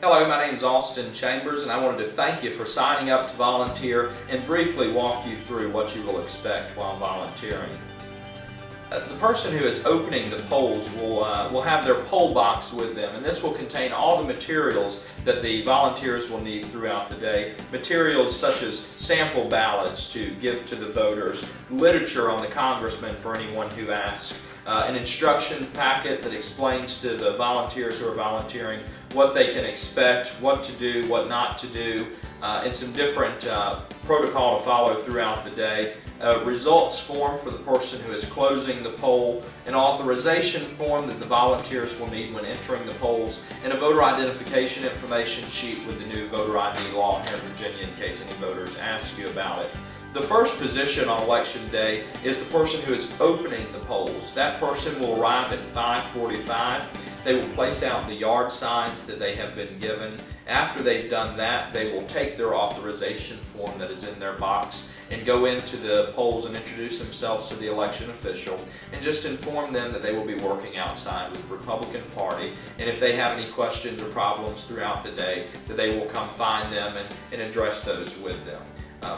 Hello, my name is Austin Chambers, and I wanted to thank you for signing up to volunteer and briefly walk you through what you will expect while volunteering. The person who is opening the polls will have their poll box with them, and this will contain all the materials that the volunteers will need throughout the day. Materials such as sample ballots to give to the voters, literature on the congressman for anyone who asks, an instruction packet that explains to the volunteers who are volunteering what they can expect, what to do, what not to do, and some different protocol to follow throughout the day. A results form for the person who is closing the poll, an authorization form that the volunteers will need when entering the polls, and a voter identification information sheet with the new voter ID law here in Virginia in case any voters ask you about it. The first position on election day is the person who is opening the polls. That person will arrive at 5:45. They will place out the yard signs that they have been given. After they've done that, they will take their authorization form that is in their box and go into the polls and introduce themselves to the election official and just inform them that they will be working outside with the Republican Party, and if they have any questions or problems throughout the day, that they will come find them and address those with them.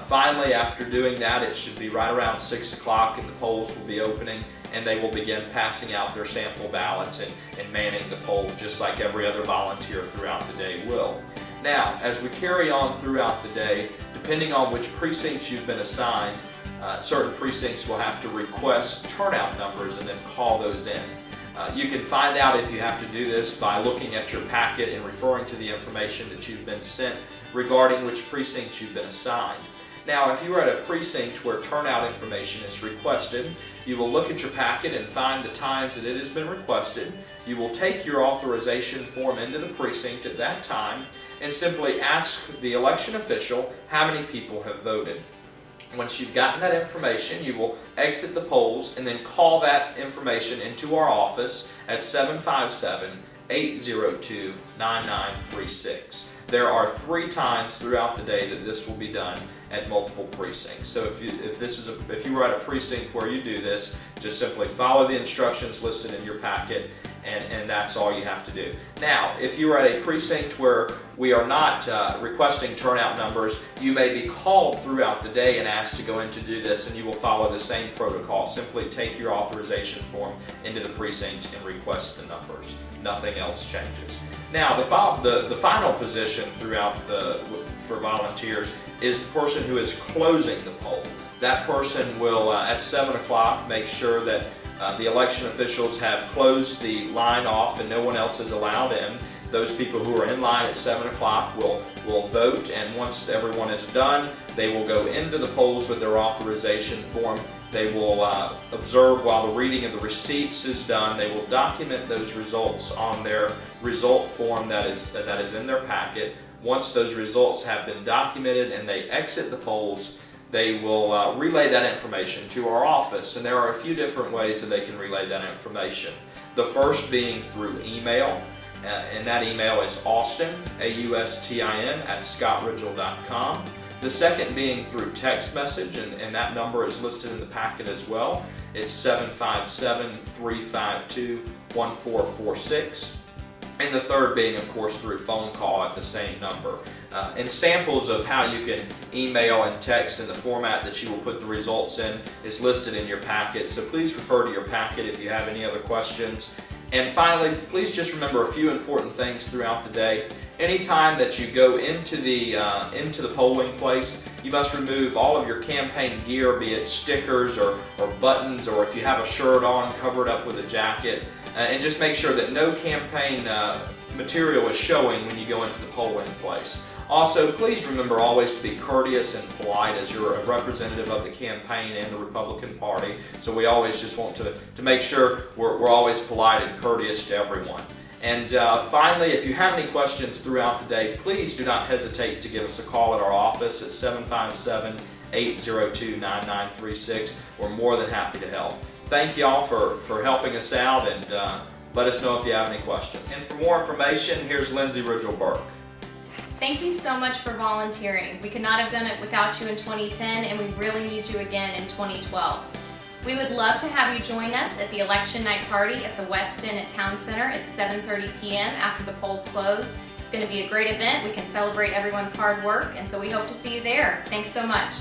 Finally, after doing that, it should be right around 6 o'clock and the polls will be opening, and they will begin passing out their sample ballots and manning the poll just like every other volunteer throughout the day will. Now, as we carry on throughout the day, depending on which precincts you've been assigned, certain precincts will have to request turnout numbers and then call those in. You can find out if you have to do this by looking at your packet and referring to the information that you've been sent regarding which precincts you've been assigned. Now, if you are at a precinct where turnout information is requested, you will look at your packet and find the times that it has been requested. You will take your authorization form into the precinct at that time and simply ask the election official how many people have voted. Once you've gotten that information, you will exit the polls and then call that information into our office at 757-802-9936. There are 3 times throughout the day that this will be done at multiple precincts. So if you were at a precinct where you do this, just simply follow the instructions listed in your packet, and that's all you have to do. Now, if you are at a precinct where we are not requesting turnout numbers, you may be called throughout the day and asked to go in to do this, and you will follow the same protocol. Simply take your authorization form into the precinct and request the numbers. Nothing else changes. Now, the final position for volunteers is the person who is closing the poll. That person will, at 7 o'clock, make sure that the election officials have closed the line off and no one else is allowed in. Those people who are in line at 7 o'clock will vote, and once everyone is done, they will go into the polls with their authorization form. They will observe while the reading of the receipts is done. They will document those results on their result form that is in their packet. Once those results have been documented and they exit the polls, they will relay that information to our office, and there are a few different ways that they can relay that information. The first being through email, and that email is Austin, AUSTIN, @scottrigell.com. The second being through text message, and that number is listed in the packet as well. It's 757-352-1446. And the third being, of course, through phone call at the same number. And samples of how you can email and text in the format that you will put the results in is listed in your packet. So please refer to your packet if you have any other questions. And finally, please just remember a few important things throughout the day. Anytime that you go into the polling place, you must remove all of your campaign gear, be it stickers or buttons, or if you have a shirt on, cover it up with a jacket. And just make sure that no campaign material is showing when you go into the polling place. Also, please remember always to be courteous and polite, as you're a representative of the campaign and the Republican Party. So we always just want to make sure we're always polite and courteous to everyone. And finally, if you have any questions throughout the day, please do not hesitate to give us a call at our office at 757-802-9936. We're more than happy to help. Thank you all for helping us out, and let us know if you have any questions. And for more information, here's Lindsay Rigell-Burke. Thank you so much for volunteering. We could not have done it without you in 2010, and we really need you again in 2012. We would love to have you join us at the election night party at the West End at Town Center at 7:30 p.m. after the polls close. It's going to be a great event. We can celebrate everyone's hard work, and so we hope to see you there. Thanks so much.